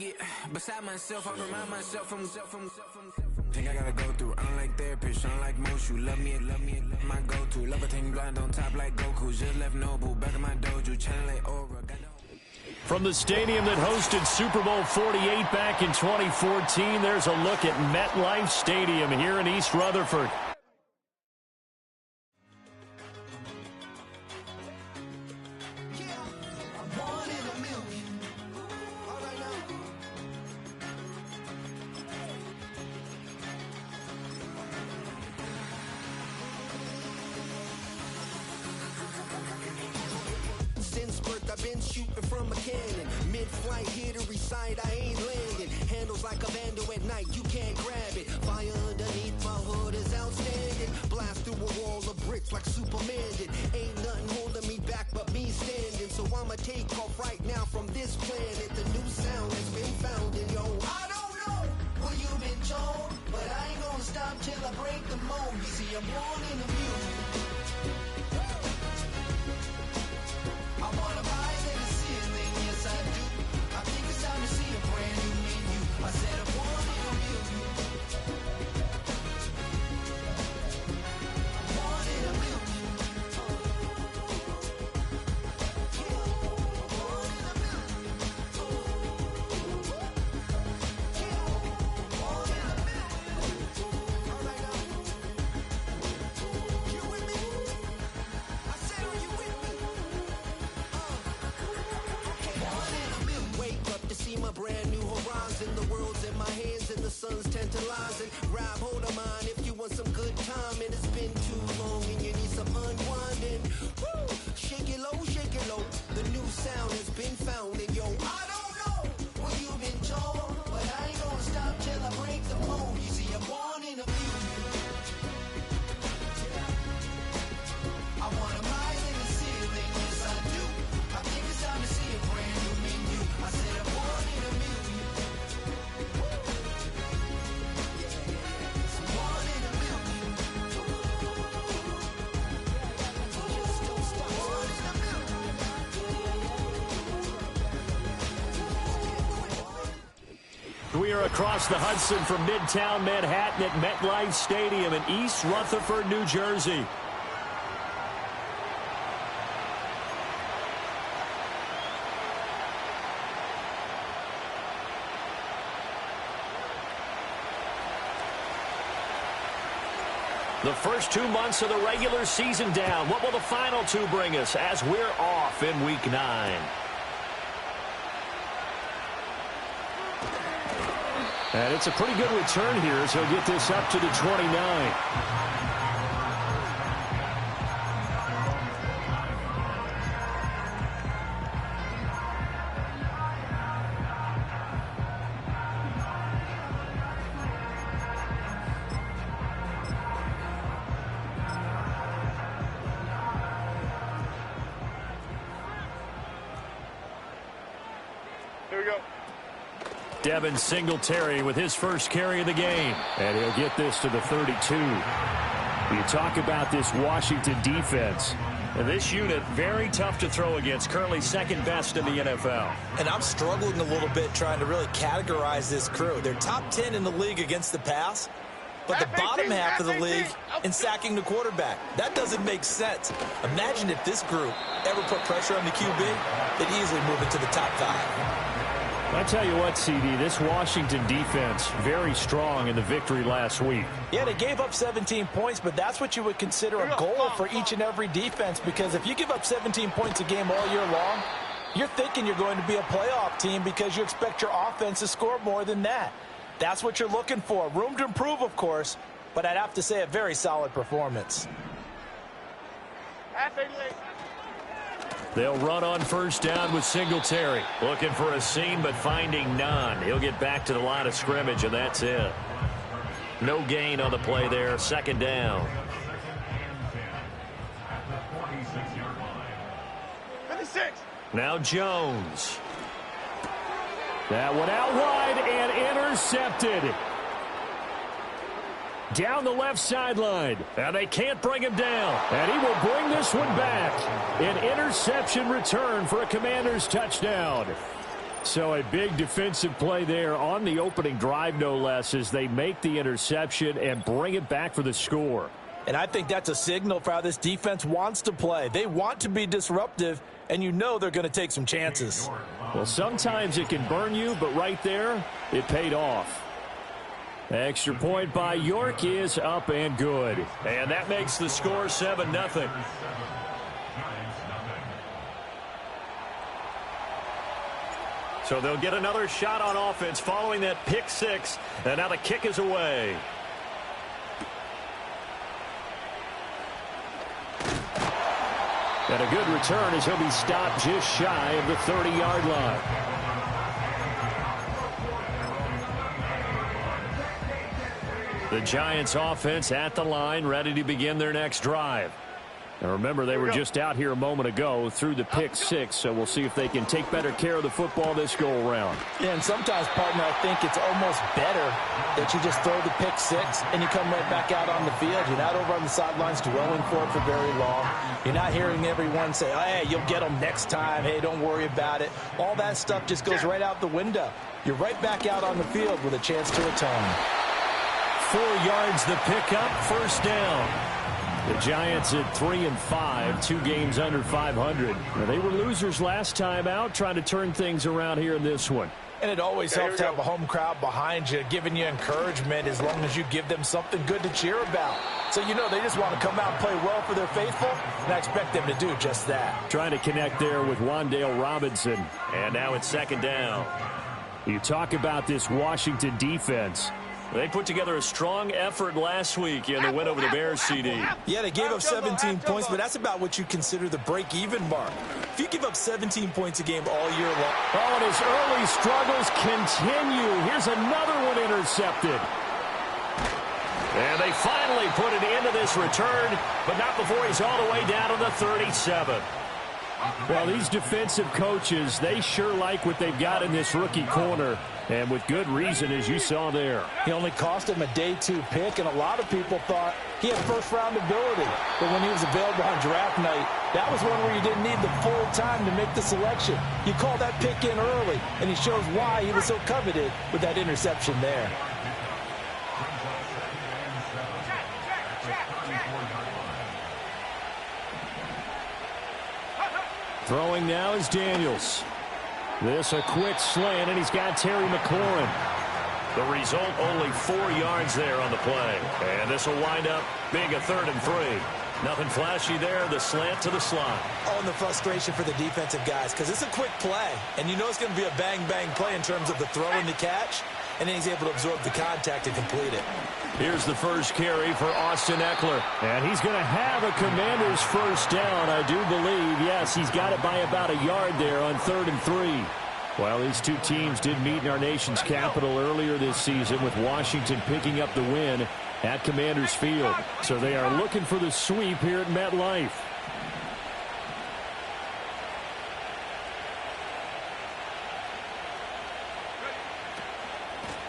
get beside myself, I remind myself from. Think I gotta go through. I don't like therapists, I don't like most. You love me, my go-to. Love a thing blind on top like Goku. Just left Noble, back in my dojo, channel like Aura. From the stadium that hosted Super Bowl 48 back in 2014, there's a look at MetLife Stadium here in East Rutherford. I've been shooting from a cannon. Mid-flight, here to recite, I ain't landing. Handles like a vandal at night, you can't grab it. Fire underneath my hood is outstanding. Blast through a wall of bricks like Superman did. Ain't nothing holding me back but me standing. So I'ma take off right now from this planet. The new sound has been found in yo. I don't know what you've been told, but I ain't gonna stop till I break the mold. You see, I'm born in the music. I wanna rise in the ceiling, yes I do. I think it's time to see a brand new menu. I said I'm born in a million. I'm born in a million. Born in a million. Born in a million. All right now. You with me? I said, are you with me? Wake up to see my brand new horizon. The world's in my hands and the sun's tantalizing. Grab hold of mine if you want some good time. And it's been too long and you need some unwinding. Woo! Shake it low, shake it low. The new sound has been found. And yo, I don't know what you've been told, but I ain't gonna stop till I break the mold. You see, I'm born in a million. I wanna rise in the ceiling, yes I do. I think it's time to see a brand new menu. I said I'm born in a million. Yeah, I'm born in a million. Just don't stop. Born in a million. We are across the Hudson from Midtown Manhattan at MetLife Stadium in East Rutherford, New Jersey. The first 2 months of the regular season down. What will the final two bring us as we're off in Week 9? And it's a pretty good return here as he'll get this up to the 29. Devin Singletary with his first carry of the game. And he'll get this to the 32. You talk about this Washington defense. And this unit, very tough to throw against. Currently second best in the NFL. And I'm struggling a little bit trying to really categorize this crew. They're top 10 in the league against the pass, but the bottom half of the league in sacking the quarterback. That doesn't make sense. Imagine if this group ever put pressure on the QB, they'd easily move into the top 5. I tell you what, CD, this Washington defense, very strong in the victory last week. Yeah, they gave up 17 points, but that's what you would consider a goal for each and every defense, because if you give up 17 points a game all year long, you're thinking you're going to be a playoff team because you expect your offense to score more than that. That's what you're looking for. Room to improve, of course, but I'd have to say a very solid performance. They'll run on first down with Singletary. Looking for a seam, but finding none. He'll get back to the line of scrimmage, and that's it. No gain on the play there. Second down. Now Jones. That one out wide and intercepted. Down the left sideline. And they can't bring him down. And he will bring this one back. An interception return for a Commanders touchdown. So a big defensive play there on the opening drive, no less, as they make the interception and bring it back for the score. And I think that's a signal for how this defense wants to play. They want to be disruptive, and you know they're going to take some chances. Well, sometimes it can burn you, but right there, it paid off. Extra point by York is up and good. And that makes the score 7-0. So they'll get another shot on offense following that pick six. And now the kick is away. And a good return as he'll be stopped just shy of the 30-yard line. The Giants offense at the line, ready to begin their next drive. And remember, they were just out here a moment ago through the pick six, so we'll see if they can take better care of the football this go-around. Yeah, and sometimes, partner, I think it's almost better that you just throw the pick six and you come right back out on the field. You're not over on the sidelines dwelling for it for very long. You're not hearing everyone say, hey, you'll get them next time. Hey, don't worry about it. All that stuff just goes right out the window. You're right back out on the field with a chance to atone. 4 yards the pickup, first down. The Giants at 3-5, 2 games under 500. Now, they were losers last time out, trying to turn things around here in this one. And it always helps to have a home crowd behind you, giving you encouragement as long as you give them something good to cheer about. So you know they just want to come out and play well for their faithful, and I expect them to do just that. Trying to connect there with Wan'Dale Robinson. And now it's second down. You talk about this Washington defense. They put together a strong effort last week in the win over the Bears, CD. Yeah, they gave up 17 points, but that's about what you consider the break-even mark. If you give up 17 points a game all year long. Oh, and his early struggles continue. Here's another one intercepted. And they finally put it into this return, but not before he's all the way down to the 37. Well, these defensive coaches, they sure like what they've got in this rookie corner, and with good reason, as you saw there. He only cost him a day 2 pick, and a lot of people thought he had first-round ability. But when he was available on draft night, that was one where you didn't need the full time to make the selection. You call that pick in early, and he shows why he was so coveted with that interception there. Throwing now is Daniels. This a quick slant, and he's got Terry McLaurin. The result, only 4 yards there on the play. And this will wind up being a 3rd and 3. Nothing flashy there, the slant to the slot. Oh, and the frustration for the defensive guys, because it's a quick play. And you know it's going to be a bang-bang play in terms of the throw and the catch. And then he's able to absorb the contact and complete it. Here's the first carry for Austin Eckler. And he's going to have a Commander's first down, I do believe. Yes, he's got it by about a yard there on 3rd and 3. Well, these two teams did meet in our nation's capital earlier this season, with Washington picking up the win at Commander's Field. So they are looking for the sweep here at MetLife.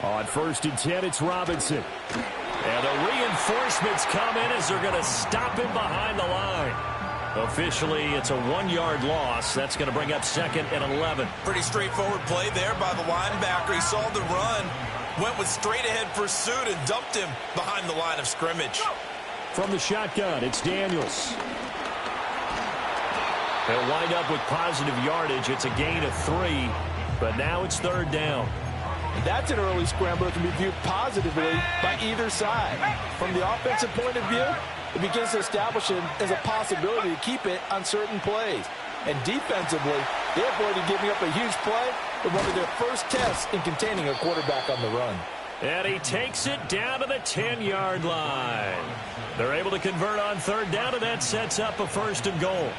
On 1st and 10, it's Robinson. And the reinforcements come in as they're going to stop him behind the line. Officially, it's a 1-yard loss. That's going to bring up 2nd and 11. Pretty straightforward play there by the linebacker. He saw the run, went with straight-ahead pursuit, and dumped him behind the line of scrimmage. From the shotgun, it's Daniels. They'll wind up with positive yardage. It's a gain of 3, but now it's 3rd down. That's an early scramble that can be viewed positively by either side. From the offensive point of view, it begins to establish it as a possibility to keep it on certain plays. And defensively, they avoided giving up a huge play with one of their first tests in containing a quarterback on the run. And he takes it down to the 10-yard line. They're able to convert on 3rd down, and that sets up a 1st and goal.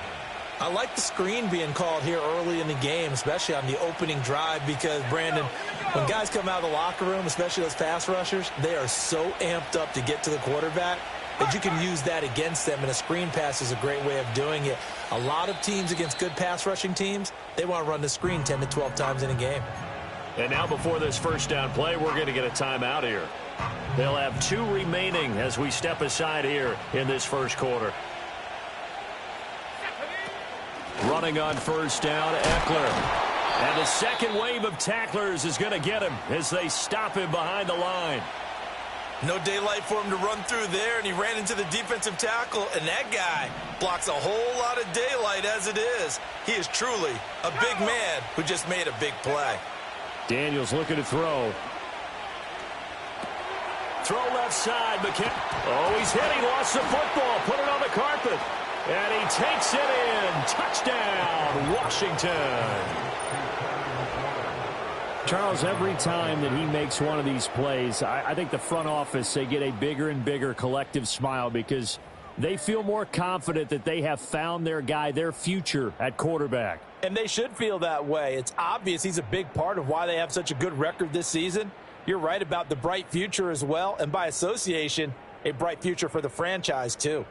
I like the screen being called here early in the game, especially on the opening drive, because, Brandon, when guys come out of the locker room, especially those pass rushers, they are so amped up to get to the quarterback that you can use that against them, and a screen pass is a great way of doing it. A lot of teams against good pass rushing teams, they want to run the screen 10 to 12 times in a game. And now before this first down play, we're going to get a timeout here. They'll have 2 remaining as we step aside here in this first quarter. Running on 1st down, Eckler. And the second wave of tacklers is going to get him as they stop him behind the line. No daylight for him to run through there, and he ran into the defensive tackle, and that guy blocks a whole lot of daylight as it is. He is truly a big man who just made a big play. Daniels looking to throw. Throw left side. Oh, he's hit. He lost the football. Put it on the carpet. And he takes it in. Touchdown, Washington. Charles, every time that he makes one of these plays, I think the front office, they get a bigger and bigger collective smile because they feel more confident that they have found their guy, their future at quarterback. And they should feel that way. It's obvious he's a big part of why they have such a good record this season. You're right about the bright future as well, and by association, a bright future for the franchise too.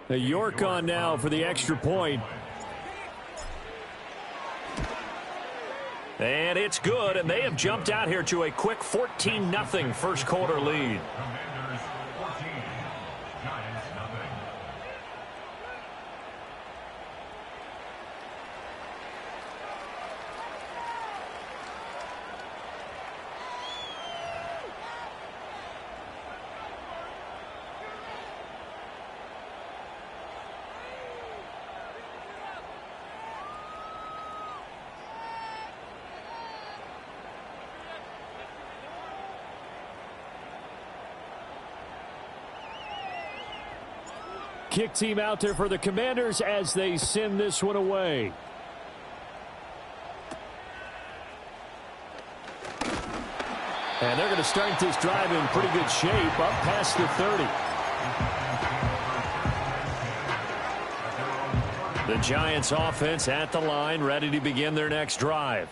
The York on now for the extra point. And it's good, and they have jumped out here to a quick 14-0 first quarter lead. Kick team out there for the Commanders as they send this one away. And they're going to start this drive in pretty good shape, up past the 30. The Giants offense at the line, ready to begin their next drive.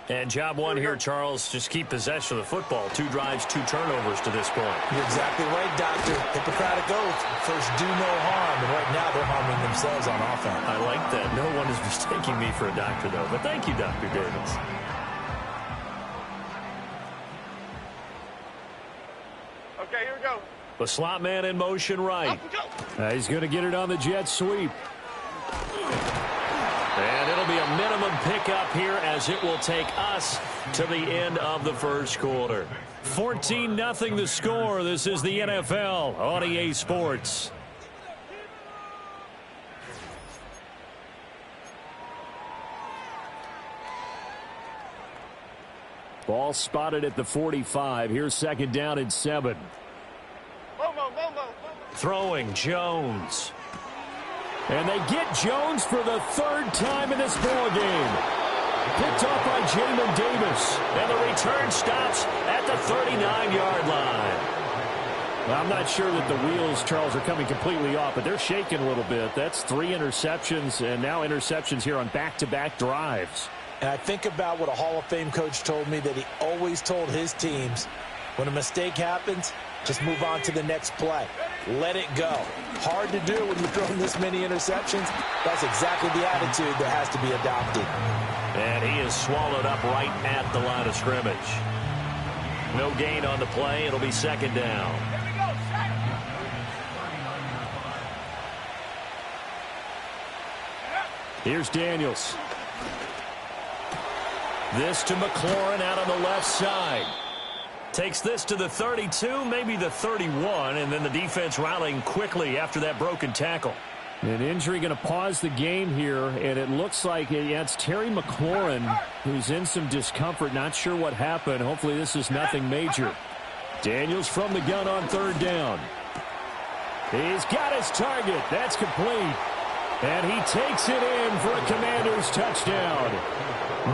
And job one here, Charles, just keep possession of the football. 2 drives, 2 turnovers to this point. You're exactly right, Doctor. Hippocratic oath. First, do no harm. And right now, they're harming themselves on offense. I like that. No one is mistaking me for a doctor, though. But thank you, Dr. Davis. Okay, here we go. The slot man in motion right. He's going to get it on the jet sweep. And it'll be a minimum pickup here as it will take us to the end of the first quarter. 14-0 the score. This is the NFL on EA Sports. Ball spotted at the 45. Here's second down and 7. Throwing Jones. And they get Jones for the 3rd time in this ball game. Picked off by Jamin Davis. And the return stops at the 39-yard line. Well, I'm not sure that the wheels, Charles, are coming completely off, but they're shaking a little bit. That's 3 interceptions, and now interceptions here on back-to-back drives. And I think about what a Hall of Fame coach told me that he always told his teams, when a mistake happens, just move on to the next play. Let it go. Hard to do when you're throwing this many interceptions. That's exactly the attitude that has to be adopted. And he is swallowed up right at the line of scrimmage. No gain on the play. It'll be second down. Here's Daniels. This to McLaurin out on the left side. Takes this to the 32, maybe the 31, and then the defense rallying quickly after that broken tackle. An injury going to pause the game here, and it looks like it's Terry McLaurin who's in some discomfort. Not sure what happened. Hopefully this is nothing major. Daniels from the gun on 3rd down. He's got his target. That's complete. And he takes it in for a Commanders touchdown.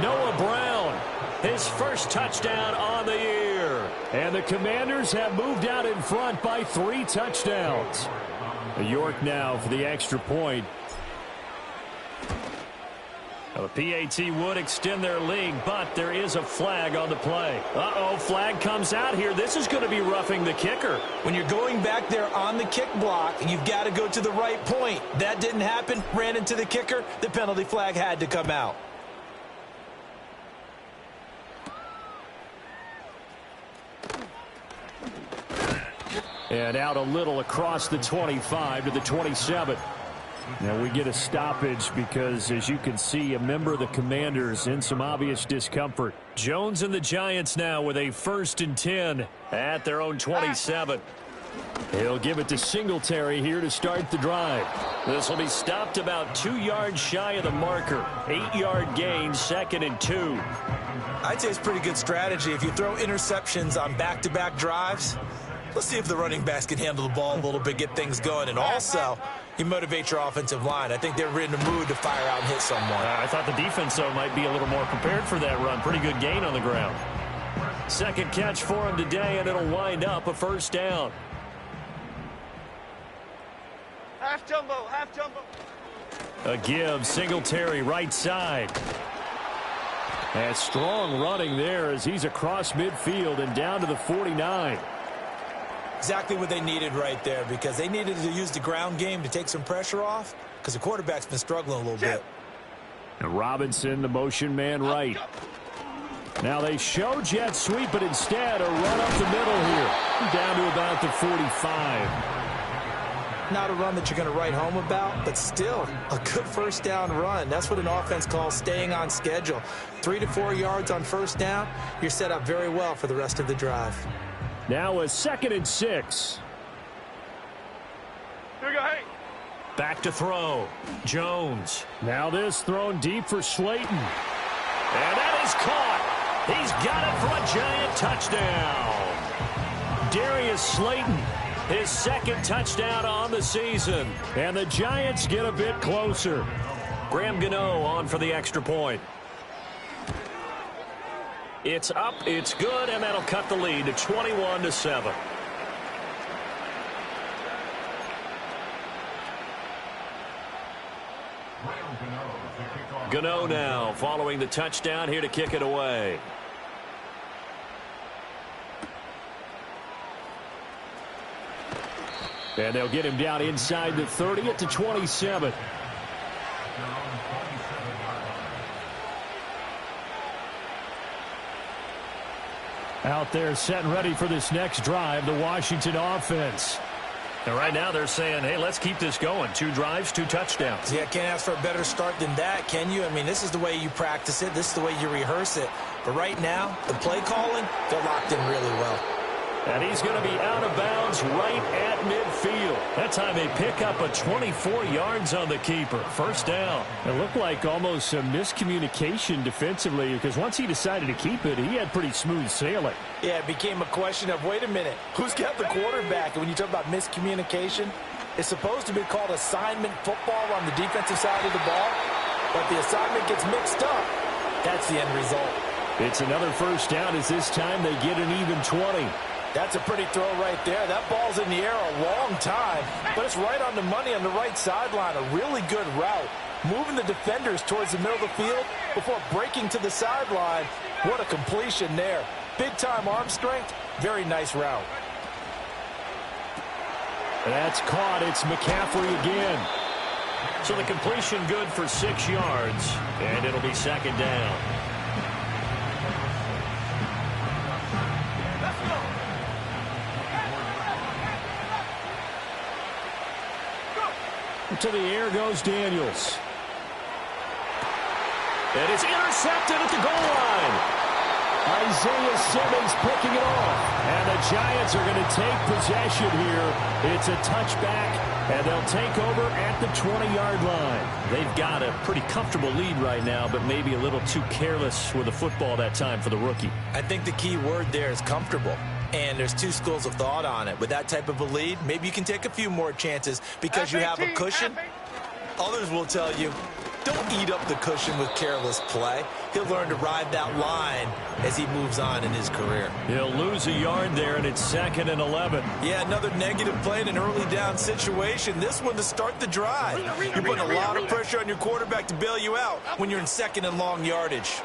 Noah Brown, his first touchdown on the year. And the Commanders have moved out in front by 3 touchdowns. York now for the extra point. Now the PAT would extend their lead, but there is a flag on the play. Flag comes out here. This is going to be roughing the kicker. When you're going back there on the kick block, you've got to go to the right point. That didn't happen. Ran into the kicker. The penalty flag had to come out. And out a little across the 25 to the 27. Now we get a stoppage because, as you can see, a member of the Commanders in some obvious discomfort. Jones and the Giants now with a 1st and 10 at their own 27. He'll give it to Singletary here to start the drive. This will be stopped about 2 yards shy of the marker. 8-yard gain, 2nd and 2. I'd say it's pretty good strategy. If you throw interceptions on back-to-back drives, let's see if the running backs can handle the ball a little bit, get things going. And also, you motivate your offensive line. I think they're in the mood to fire out and hit someone. I thought the defense, though, might be a little more prepared for that run. Pretty good gain on the ground. 2nd catch for him today, and it'll wind up a 1st down. Half jumbo, half jumbo. A give, Singletary right side. And strong running there as he's across midfield and down to the 49. Exactly what they needed right there, because they needed to use the ground game to take some pressure off, because the quarterback's been struggling a little bit. And Robinson, the motion man right. Now they show jet sweep, but instead a run up the middle here. Down to about the 45. Not a run that you're going to write home about, but still a good 1st down run. That's what an offense calls staying on schedule. 3 to 4 yards on 1st down, you're set up very well for the rest of the drive. Now a 2nd and 6. Here we go, hey. Back to throw. Jones. Now this thrown deep for Slayton. And that is caught. He's got it for a Giant touchdown. Darius Slayton, his 2nd touchdown on the season. And the Giants get a bit closer. Graham Gano on for the extra point. It's up, it's good, and that'll cut the lead to 21-7. Gano now following the touchdown here to kick it away. And they'll get him down inside the 30 at the 27. Out there set and ready for this next drive, the Washington offense. And right now they're saying, hey, let's keep this going. 2 drives, 2 touchdowns. Yeah, can't ask for a better start than that, can you? I mean, this is the way you practice it. This is the way you rehearse it. But right now, the play calling, they're locked in really well. And he's going to be out of bounds right at midfield. That time they pick up a 24 yards on the keeper. 1st down. It looked like almost some miscommunication defensively, because once he decided to keep it, he had pretty smooth sailing. Yeah, it became a question of, wait a minute, who's got the quarterback? And when you talk about miscommunication, it's supposed to be called assignment football on the defensive side of the ball, but the assignment gets mixed up. That's the end result. It's another 1st down as this time they get an even 20. That's a pretty throw right there. That ball's in the air a long time, but it's right on the money on the right sideline. A really good route. Moving the defenders towards the middle of the field before breaking to the sideline. What a completion there. Big-time arm strength. Very nice route. That's caught. It's McCaffrey again. So the completion good for 6 yards, and it'll be 2nd down. To the air goes Daniels. And it's intercepted at the goal line. Isaiah Simmons picking it off. And the Giants are going to take possession here. It's a touchback, and they'll take over at the 20-yard line. They've got a pretty comfortable lead right now, but maybe a little too careless with the football that time for the rookie. I think the key word there is comfortable. And there's 2 schools of thought on it. With that type of a lead, maybe you can take a few more chances because you have a cushion. Others will tell you, don't eat up the cushion with careless play. He'll learn to ride that line as he moves on in his career. He'll lose a yard there, and it's 2nd and 11. Yeah, another negative play in an early down situation. This one to start the drive. You're putting a lot of pressure on your quarterback to bail you out when you're in 2nd and long yardage.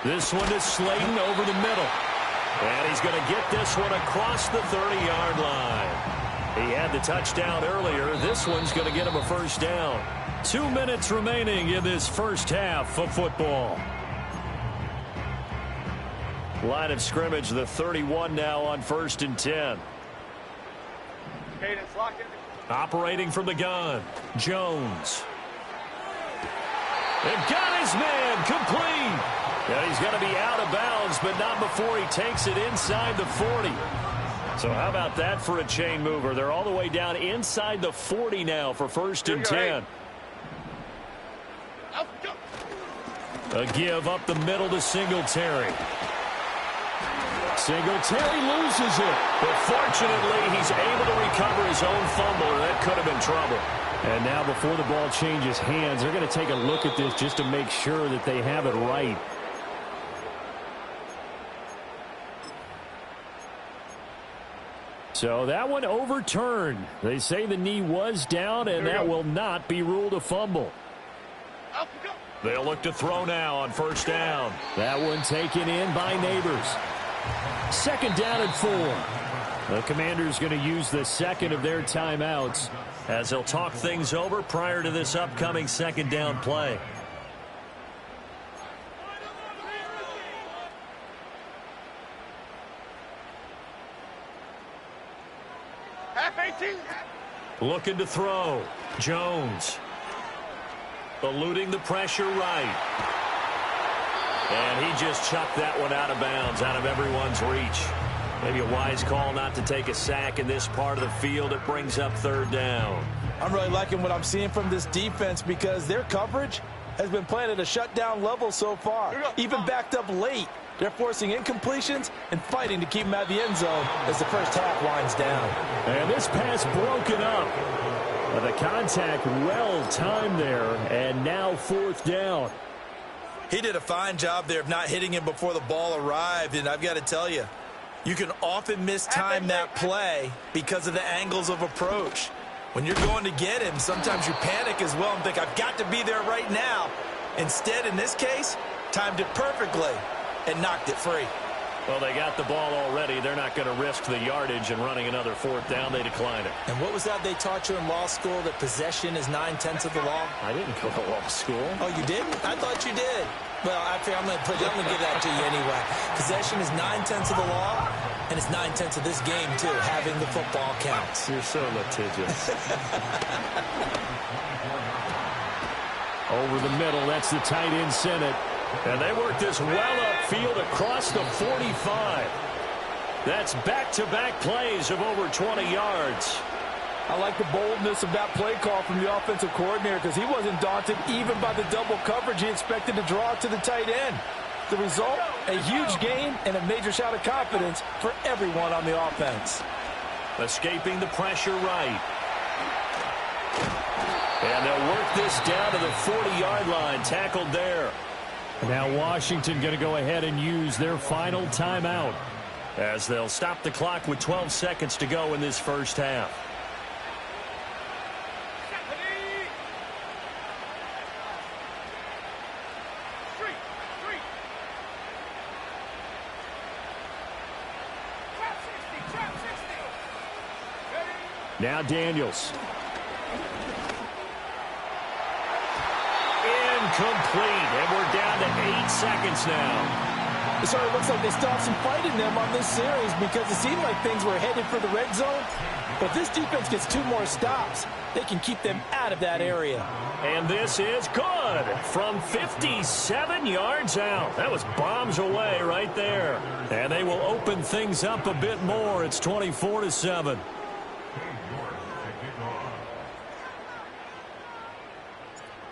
This one is Slayton over the middle. And he's going to get this one across the 30-yard line. He had the touchdown earlier. This one's going to get him a 1st down. 2 minutes remaining in this 1st half of football. Line of scrimmage, the 31 now on 1st and 10. Cadence, lock in. Operating from the gun, Jones. And got his man complete. And he's going to be out of bounds, but not before he takes it inside the 40. So how about that for a chain mover? They're all the way down inside the 40 now for 1st and 10. A give up the middle to Singletary. Singletary loses it. But fortunately, he's able to recover his own fumble, or that could have been trouble. And now before the ball changes hands, they're going to take a look at this just to make sure that they have it right. So that one overturned. They say the knee was down, and that will not be ruled a fumble. They'll look to throw now on 1st down. That one taken in by Neighbors. 2nd down and 4. The Commanders going to use the second of their timeouts as they'll talk things over prior to this upcoming 2nd down play. Half 18. Looking to throw. Jones. Eluding the pressure right. And he just chucked that one out of bounds, out of everyone's reach. Maybe a wise call not to take a sack in this part of the field. It brings up 3rd down. I'm really liking what I'm seeing from this defense because their coverage has been playing at a shutdown level so far. Even backed up late, they're forcing incompletions and fighting to keep them out of the end zone as the first half winds down. And this pass broken up. The contact well timed there, and now 4th down. He did a fine job there of not hitting him before the ball arrived, and I've got to tell you, you can often mistime that play because of the angles of approach. When you're going to get him, sometimes you panic as well and think, I've got to be there right now. Instead, in this case, timed it perfectly and knocked it free. Well, they got the ball already. They're not going to risk the yardage and running another 4th down. They decline it. And what was that they taught you in law school, that possession is 9/10 of the law? I didn't go to law school. Oh, you didn't? I thought you did. Well, I'm going to give that to you anyway. Possession is 9/10 of the law, and it's 9/10 of this game, too. Having the football counts. You're so litigious. Over the middle, that's the tight end Senate. And they work this well upfield across the 45. That's back-to-back plays of over 20 yards. I like the boldness of that play call from the offensive coordinator because he wasn't daunted even by the double coverage he expected to draw to the tight end. The result, a huge gain and a major shout of confidence for everyone on the offense. Escaping the pressure right. And they'll work this down to the 40-yard line, tackled there. Now Washington going to go ahead and use their final timeout as they'll stop the clock with 12 seconds to go in this first half. Now Daniels. Incomplete, and we're down to 8 seconds now. It sort of looks like they still have some fight in them on this series because it seemed like things were headed for the red zone. But if this defense gets 2 more stops, they can keep them out of that area. And this is good from 57 yards out. That was bombs away right there. And they will open things up a bit more. It's 24-7.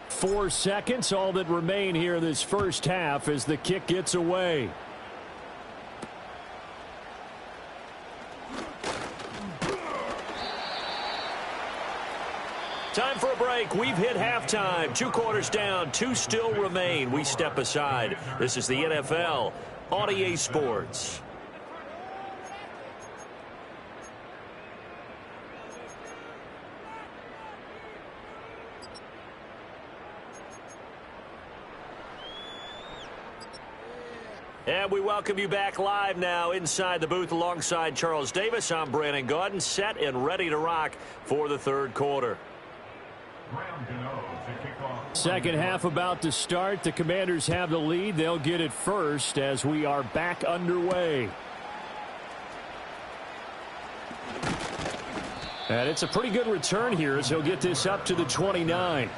Four seconds, all that remain here this first half as the kick gets away. Time for a break. We've hit halftime. 2 quarters down, 2 still remain. We step aside. This is the NFL on EA Sports. And we welcome you back live now inside the booth alongside Charles Davis. I'm Brandon Gaudin, set and ready to rock for the third quarter. Round Second half about to start. The Commanders have the lead. They'll get it first as we are back underway. And it's a pretty good return here as he'll get this up to the 29.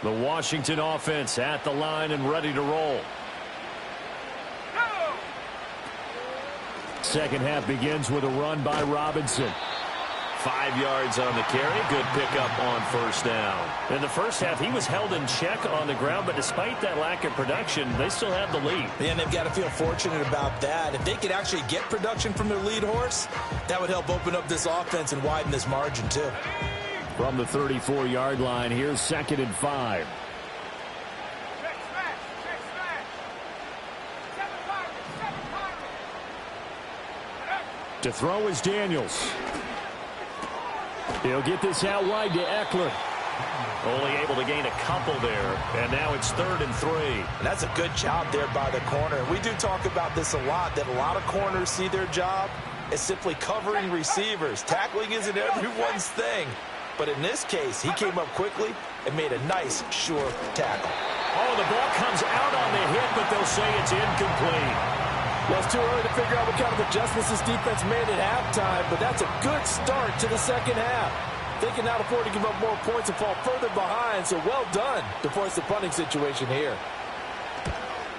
The Washington offense at the line and ready to roll. Second half begins with a run by Robinson. 5 yards on the carry. Good pickup on first down. In the first half, he was held in check on the ground, but despite that lack of production, they still have the lead. And they've got to feel fortunate about that. If they could actually get production from their lead horse, that would help open up this offense and widen this margin, too. From the 34-yard line, here's 2nd and 5. To throw is Daniels. He'll get this out wide to Eckler. Only able to gain a couple there, and now it's 3rd and 3. And that's a good job there by the corner. We do talk about this a lot, that a lot of corners see their job as simply covering receivers. Tackling isn't everyone's thing. But in this case, he came up quickly and made a nice, sure tackle. Oh, the ball comes out on the hit, but they'll say it's incomplete. Well, it's too early to figure out what kind of adjustments this defense made at halftime, but that's a good start to the second half. They can now afford to give up more points and fall further behind, so well done to force the punting situation here.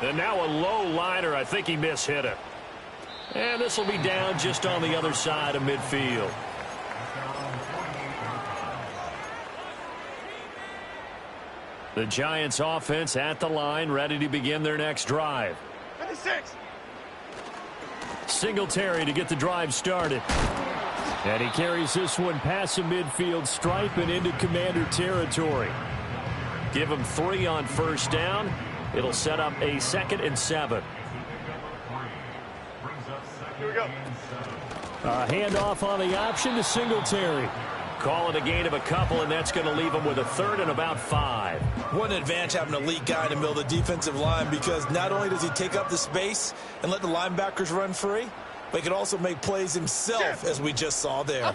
And now a low liner. I think he mishit it. And this will be down just on the other side of midfield. The Giants offense at the line, ready to begin their next drive. 56. Singletary to get the drive started. And he carries this one past the midfield stripe and into Commander territory. Give him 3 on first down. It'll set up a 2nd and 7. Here we go. A handoff on the option to Singletary. Call it a gain of a couple, and that's going to leave him with a 3rd and about 5. What an advantage having an elite guy in the middle of the defensive line, because not only does he take up the space and let the linebackers run free, but he can also make plays himself, as we just saw there.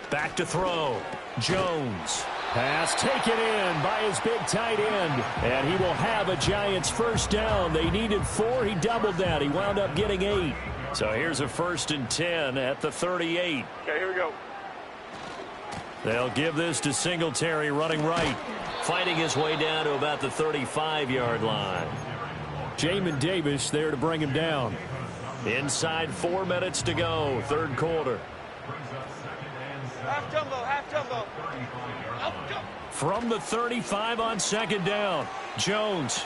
Back to throw. Jones. Pass taken in by his big tight end. And he will have a Giants first down. They needed 4. He doubled that. He wound up getting 8. So here's a 1st and 10 at the 38. Okay, here we go. They'll give this to Singletary running right. Fighting his way down to about the 35-yard line. Jamin Davis there to bring him down. Inside 4 minutes to go, 3rd quarter. Half jumbo. From the 35 on 2nd down. Jones.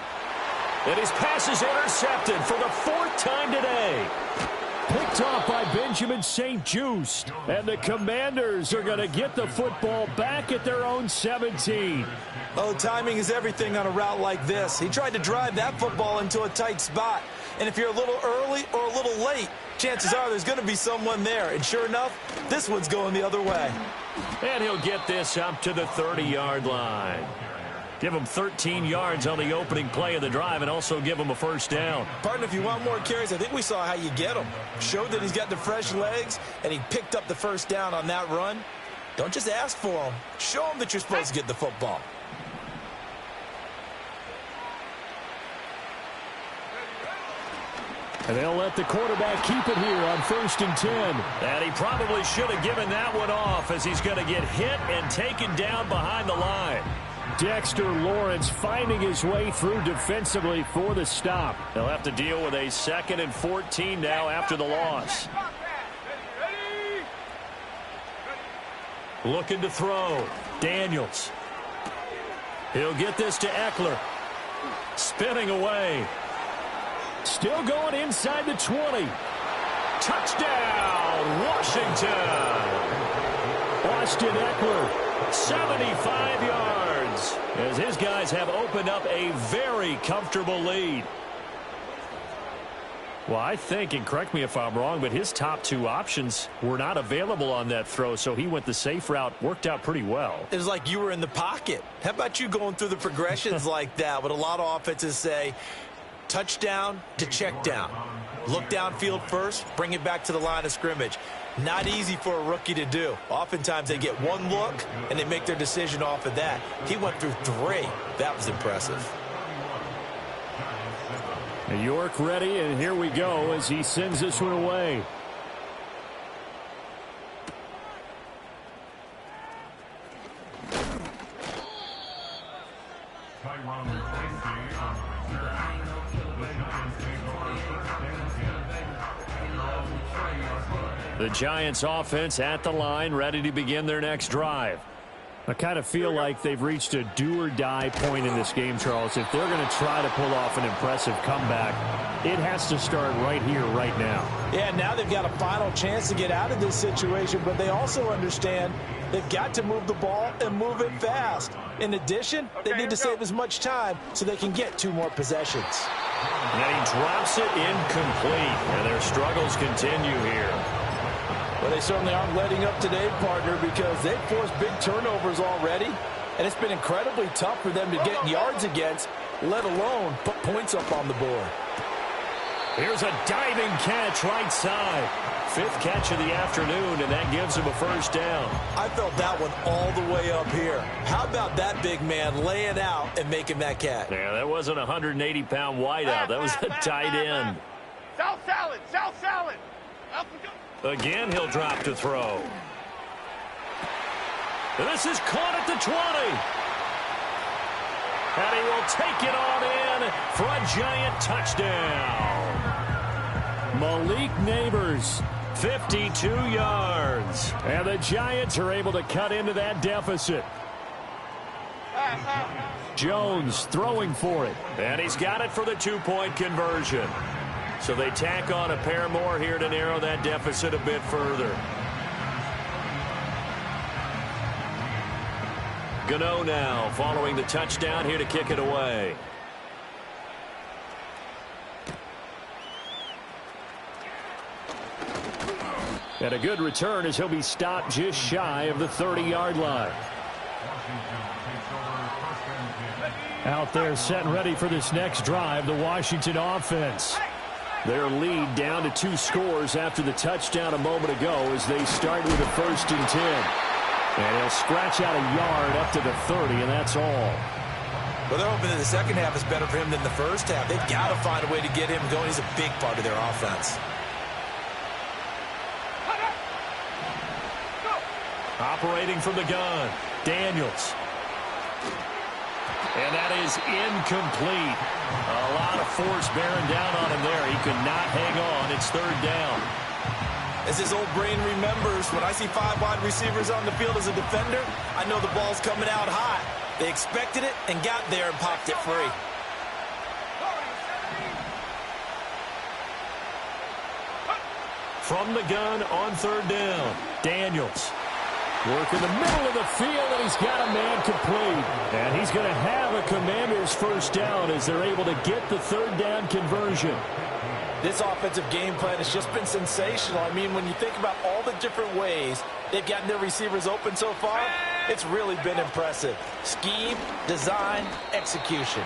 And his pass is intercepted for the 4th time today. Picked off by Benjamin St-Juste. And the Commanders are going to get the football back at their own 17. Oh, timing is everything on a route like this. He tried to drive that football into a tight spot. And if you're a little early or a little late, chances are there's going to be someone there. And sure enough, this one's going the other way. And he'll get this up to the 30-yard line. Give him 13 yards on the opening play of the drive and also give him a first down. Partner, if you want more carries, I think we saw how you get him. Showed that he's got the fresh legs, and he picked up the first down on that run. Don't just ask for him. Show him that you're supposed to get the football. And they'll let the quarterback keep it here on 1st and 10. And he probably should have given that one off as he's going to get hit and taken down behind the line. Dexter Lawrence finding his way through defensively for the stop. They'll have to deal with a 2nd and 14 now after the loss. Looking to throw. Daniels. He'll get this to Eckler. Spinning away. Still going inside the 20. Touchdown, Washington. Austin Eckler, 75 yards, as his guys have opened up a very comfortable lead. Well, I think, and correct me if I'm wrong, but his top 2 options were not available on that throw, so he went the safe route. Worked out pretty well. It was like you were in the pocket. How about you going through the progressions like that? What a lot of offenses say, touchdown to check down. Look downfield first, bring it back to the line of scrimmage. Not easy for a rookie to do. Oftentimes they get one look and they make their decision off of that. He went through 3. That was impressive. York ready, and here we go as he sends this one away. The Giants offense at the line, ready to begin their next drive. I kind of feel like they've reached a do-or-die point in this game, Charles. If they're going to try to pull off an impressive comeback, it has to start right here, right now. Yeah, now they've got a final chance to get out of this situation, but they also understand they've got to move the ball and move it fast. In addition, they need to save as much time so they can get 2 more possessions. And he drops it incomplete, and their struggles continue here. Well, they certainly aren't letting up today, partner, because they've forced big turnovers already, and it's been incredibly tough for them to get yards against, let alone put points up on the board. Here's a diving catch right side. 5th catch of the afternoon, and that gives him a first down. I felt that one all the way up here. How about that big man laying out and making that catch? Yeah, that wasn't a 180-pound wideout. That was a tight end. South salad, South salad. Again, he'll drop to throw. And this is caught at the 20. And he will take it on in for a giant touchdown. Malik Neighbors, 52 yards. And the Giants are able to cut into that deficit. Jones throwing for it. And he's got it for the 2-point conversion. So they tack on a pair more here to narrow that deficit a bit further. Gano now following the touchdown here to kick it away. And a good return as he'll be stopped just shy of the 30-yard line. Out there set and ready for this next drive, the Washington offense. Their lead down to 2 scores after the touchdown a moment ago as they start with a 1st and 10. And he'll scratch out a yard up to the 30, and that's all. Well, they're hoping that the second half is better for him than the first half. They've got to find a way to get him going. He's a big part of their offense. Operating from the gun, Daniels. And that is incomplete. A lot of force bearing down on him there. He could not hang on. It's 3rd down. As his old brain remembers, when I see 5 wide receivers on the field as a defender, I know the ball's coming out hot. They expected it and got there and popped it free. From the gun on 3rd down, Daniels. Work in the middle of the field, and he's got a man complete. And he's going to have a Commander's first down as they're able to get the 3rd down conversion. This offensive game plan has just been sensational. I mean, when you think about all the different ways they've gotten their receivers open so far, it's really been impressive. Scheme, design, execution.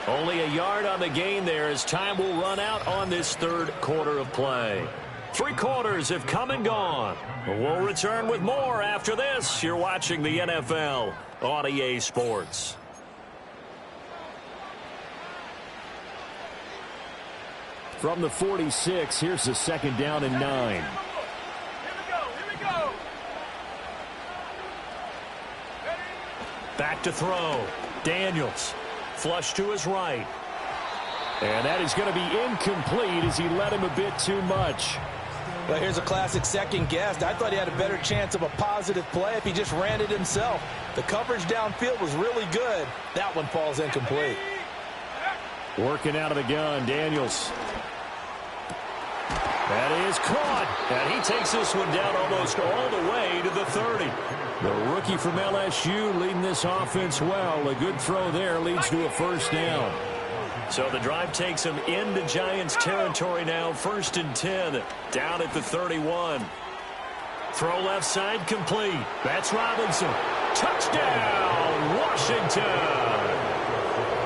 Only a yard on the gain there as time will run out on this 3rd quarter of play. 3 quarters have come and gone. We'll return with more after this. You're watching the NFL on EA Sports. From the 46, here's the 2nd down and 9. Here we go. Back to throw. Daniels. Flush to his right. And that is going to be incomplete as he led him a bit too much. Well, here's a classic second guess. I thought he had a better chance of a positive play if he just ran it himself. The coverage downfield was really good. That one falls incomplete. Working out of the gun, Daniels. That is caught. And he takes this one down almost all the way to the 30. The rookie from LSU leading this offense well. A good throw there leads to a first down. So the drive takes him into Giants territory now. 1st and 10 down at the 31. Throw left side complete. That's Robinson. Touchdown, Washington.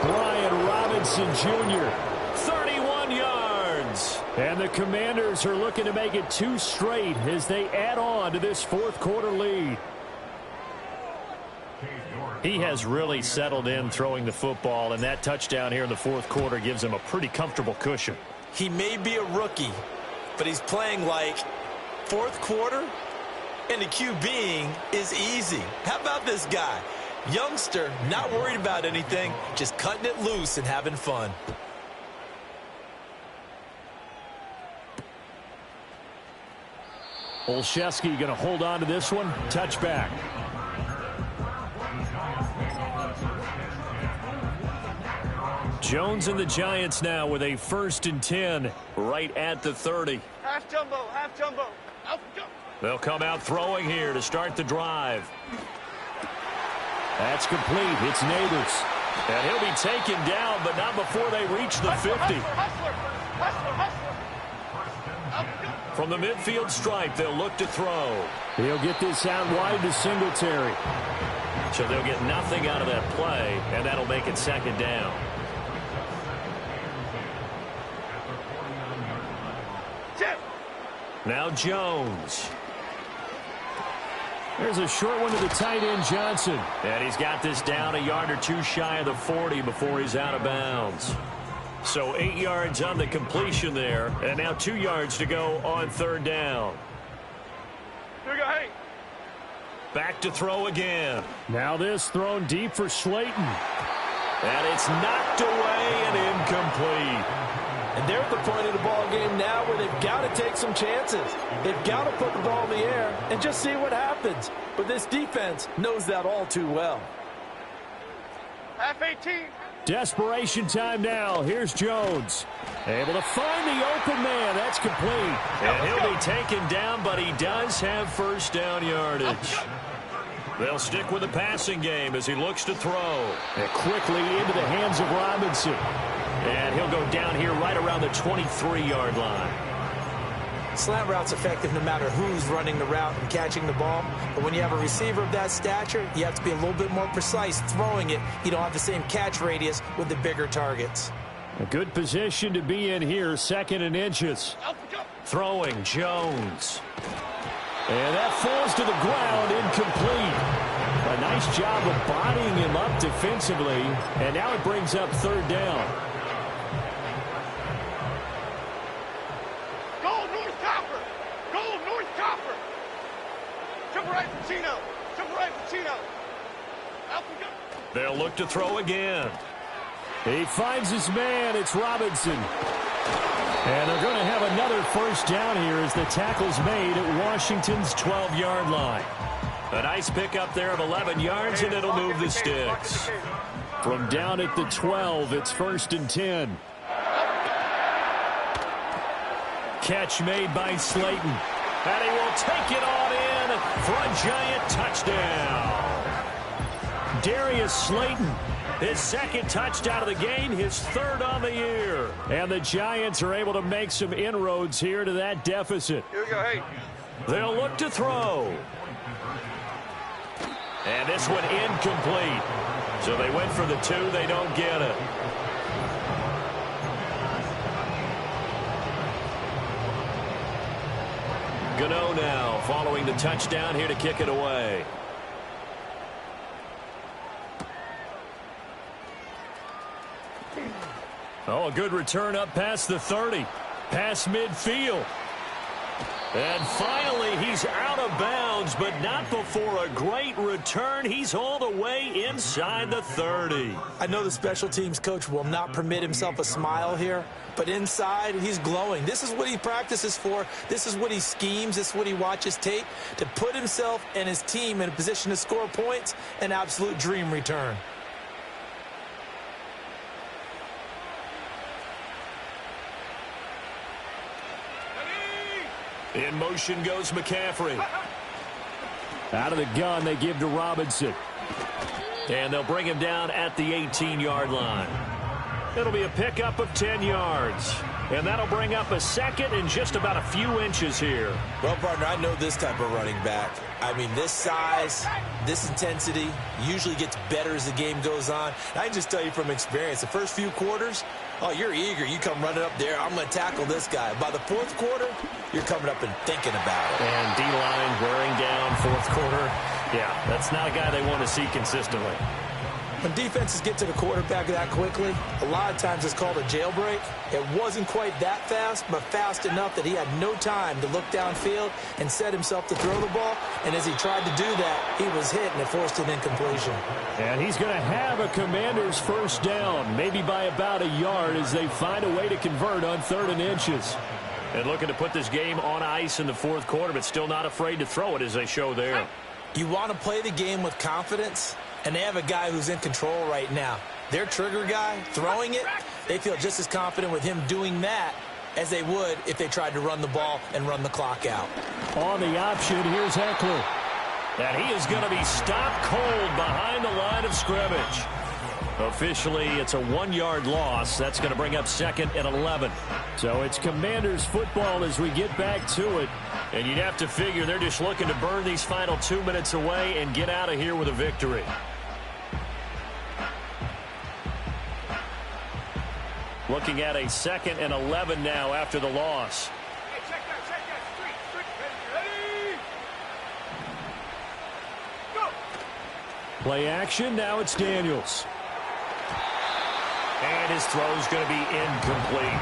Brian Robinson Robinson Jr., 31 yards. And the Commanders are looking to make it 2 straight as they add on to this fourth quarter lead. He has really settled in throwing the football, and that touchdown here in the fourth quarter gives him a pretty comfortable cushion. He may be a rookie, but he's playing like fourth quarter, and the QBing is easy. How about this guy? Youngster, not worried about anything, just cutting it loose and having fun. Olszewski going to hold on to this one. Touchback. Jones and the Giants now with a 1st and 10 right at the 30. Half jumbo, half jumbo. They'll come out throwing here to start the drive. That's complete. It's Neighbors. And he'll be taken down, but not before they reach the 50. Hustler. From the midfield stripe, they'll look to throw. He'll get this out wide to Singletary. So they'll get nothing out of that play, and that'll make it 2nd down. Now Jones. There's a short one to the tight end, Johnson. And he's got this down a yard or 2 shy of the 40 before he's out of bounds. So 8 yards on the completion there. And now 2 yards to go on 3rd down. Here we go, hey. Back to throw again. Now this thrown deep for Slayton. And it's knocked away and incomplete. And they're at the point of the ball game now where they've got to take some chances. They've got to put the ball in the air and just see what happens. But this defense knows that all too well. Half 18. Desperation time now. Here's Jones. Able to find the open man. That's complete. And he'll be taken down, but he does have 1st down yardage. They'll stick with the passing game as he looks to throw. And quickly into the hands of Robinson. And he'll go down here right around the 23-yard line. Slant route's effective no matter who's running the route and catching the ball. But when you have a receiver of that stature, you have to be a little bit more precise throwing it. You don't have the same catch radius with the bigger targets. A good position to be in here, 2nd and inches. Throwing Jones. And that falls to the ground, incomplete. A nice job of bodying him up defensively. And now it brings up 3rd down. They'll look to throw again. He finds his man. It's Robinson. And they're going to have another 1st down here as the tackle's made at Washington's 12-yard line. A nice pickup there of 11 yards, and it'll move the sticks. From down at the 12, it's 1st and 10. Catch made by Slayton. And he will take it on in for a giant touchdown. Darius Slayton, his 2nd touchdown of the game, his 3rd on the year. And the Giants are able to make some inroads here to that deficit. Here we go, hey. They'll look to throw. And this one incomplete. So they went for the 2. They don't get it. Gano now following the touchdown here to kick it away. Oh, a good return up past the 30. Past midfield. And finally, he's out of bounds, but not before a great return. He's all the way inside the 30. I know the special teams coach will not permit himself a smile here, but inside, he's glowing. This is what he practices for. This is what he schemes. This is what he watches tape to put himself and his team in a position to score points. An absolute dream return. In motion goes McCaffrey. Out of the gun, they give to Robinson. And they'll bring him down at the 18-yard line. It'll be a pickup of 10 yards. And that'll bring up a second and just about a few inches here. Well, partner, I know this type of running back. I mean, this size, this intensity usually gets better as the game goes on. And I can just tell you from experience, the first few quarters, oh, you're eager. You come running up there, I'm going to tackle this guy. By the fourth quarter, you're coming up and thinking about it. And D-line wearing down fourth quarter. Yeah, that's not a guy they want to see consistently. When defenses get to the quarterback that quickly, a lot of times it's called a jailbreak. It wasn't quite that fast, but fast enough that he had no time to look downfield and set himself to throw the ball. And as he tried to do that, he was hit and it forced an incompletion. And he's going to have a Commanders first down, maybe by about a yard as they find a way to convert on 3rd and inches. And looking to put this game on ice in the fourth quarter, but still not afraid to throw it as they show there. You want to play the game with confidence? And they have a guy who's in control right now. Their trigger guy, throwing it, they feel just as confident with him doing that as they would if they tried to run the ball and run the clock out. On the option, here's Eckler. And he is going to be stopped cold behind the line of scrimmage. Officially, it's a 1-yard loss. That's going to bring up 2nd and 11. So it's Commanders football as we get back to it. And you'd have to figure they're just looking to burn these final 2 minutes away and get out of here with a victory. Looking at a 2nd and 11 now after the loss. Hey, check that. Ready? Go! Play action, now it's Daniels. And his throw's going to be incomplete.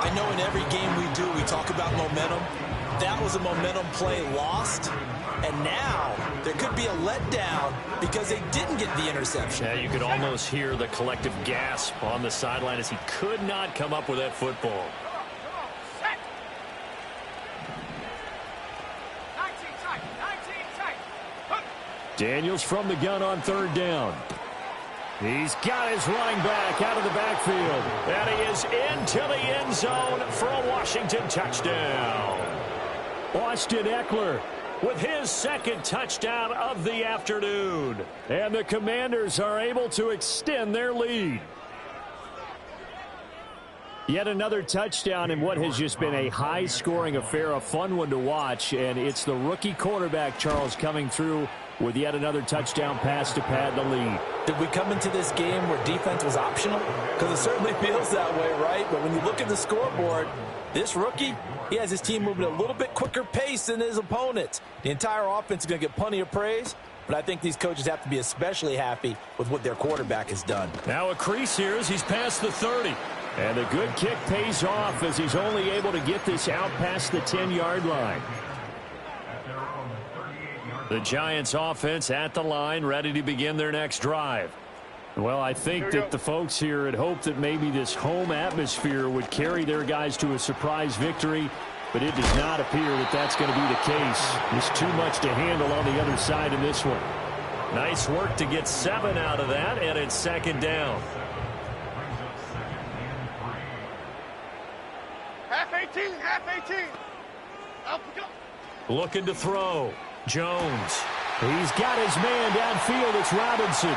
I know in every game we do, we talk about momentum. That was a momentum play lost. And now there could be a letdown because they didn't get the interception. Yeah, you could almost hear the collective gasp on the sideline as he could not come up with that football. Set! 19 tight. Daniels from the gun on 3rd down. He's got his running back out of the backfield. And he is into the end zone for a Washington touchdown. Austin Eckler with his 2nd touchdown of the afternoon. And the Commanders are able to extend their lead. Yet another touchdown in what has just been a high-scoring affair, a fun one to watch. And it's the rookie quarterback, Charles, coming through with yet another touchdown pass to pad the lead. Did we come into this game where defense was optional? Because it certainly feels that way, right? But when you look at the scoreboard, this rookie, he has his team moving at a little bit quicker pace than his opponents. The entire offense is going to get plenty of praise, but I think these coaches have to be especially happy with what their quarterback has done. Now a crease here as he's past the 30. And the good kick pays off as he's only able to get this out past the 10-yard line. The Giants offense at the line, ready to begin their next drive. Well, I think that the folks here had hoped that maybe this home atmosphere would carry their guys to a surprise victory, but it does not appear that that's going to be the case. There's too much to handle on the other side in this one. Nice work to get 7 out of that, and it's 2nd down. Half 18. Up, go. Looking to throw. Jones. He's got his man downfield. It's Robinson.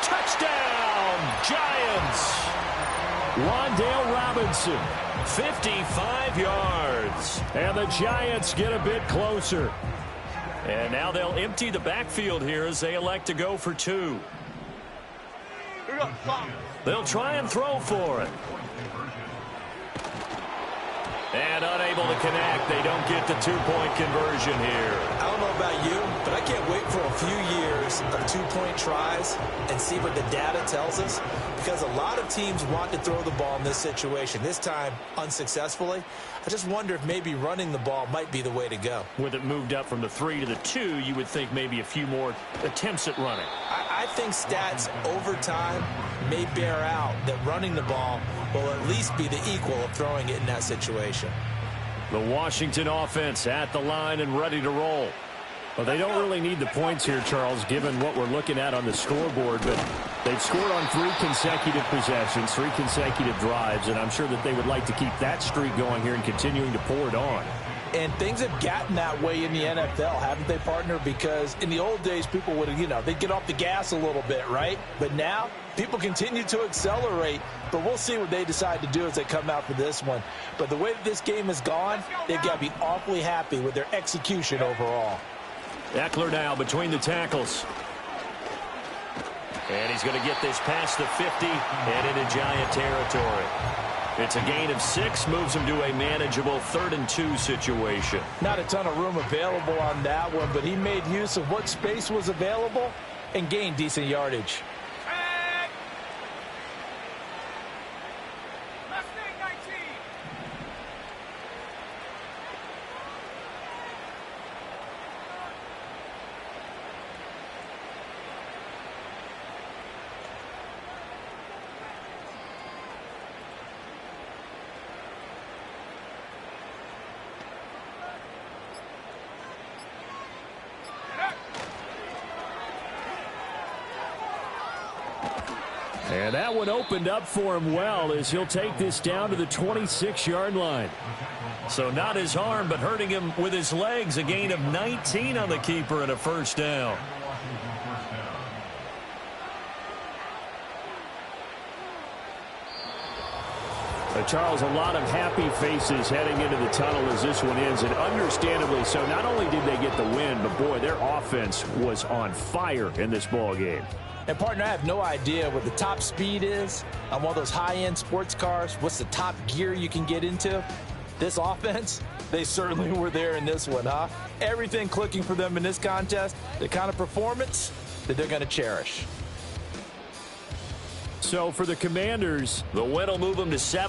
Touchdown, Giants. Wan'Dale Robinson, 55 yards. And the Giants get a bit closer. And now they'll empty the backfield here as they elect to go for 2. Here we go. Stop. They'll try and throw for it. And unable to connect. They don't get the 2-point conversion here. I don't know about you, but I can't wait for a few years of 2-point tries and see what the data tells us, because a lot of teams want to throw the ball in this situation. This time, unsuccessfully. I just wonder if maybe running the ball might be the way to go. With it moved up from the 3 to the 2, you would think maybe a few more attempts at running. I think stats over time may bear out that running the ball will at least be the equal of throwing it in that situation. The Washington offense at the line and ready to roll. Well, they don't really need the points here, Charles, given what we're looking at on the scoreboard, but they've scored on 3 consecutive possessions, 3 consecutive drives, and I'm sure that they would like to keep that streak going here and continuing to pour it on. And things have gotten that way in the NFL, haven't they, partner? Because in the old days, people would, they'd get off the gas a little bit, right? But now, people continue to accelerate. But we'll see what they decide to do as they come out for this one. But the way that this game has gone, they've got to be awfully happy with their execution overall. Eckler now between the tackles. And he's going to get this past the 50 and into Giant territory. It's a gain of 6, moves him to a manageable 3rd and 2 situation. Not a ton of room available on that one, but he made use of what space was available and gained decent yardage. And that one opened up for him well as he'll take this down to the 26-yard line. So not his arm, but hurting him with his legs. A gain of 19 on the keeper and a first down. Charles, a lot of happy faces heading into the tunnel as this one ends, and understandably so. Not only did they get the win, but boy, their offense was on fire in this ball game. And, partner, I have no idea what the top speed is on one of those high-end sports cars. What's the top gear you can get into? This offense, they certainly were there in this one, huh? Everything clicking for them in this contest, the kind of performance that they're going to cherish. So for the Commanders, the win will move them to 7.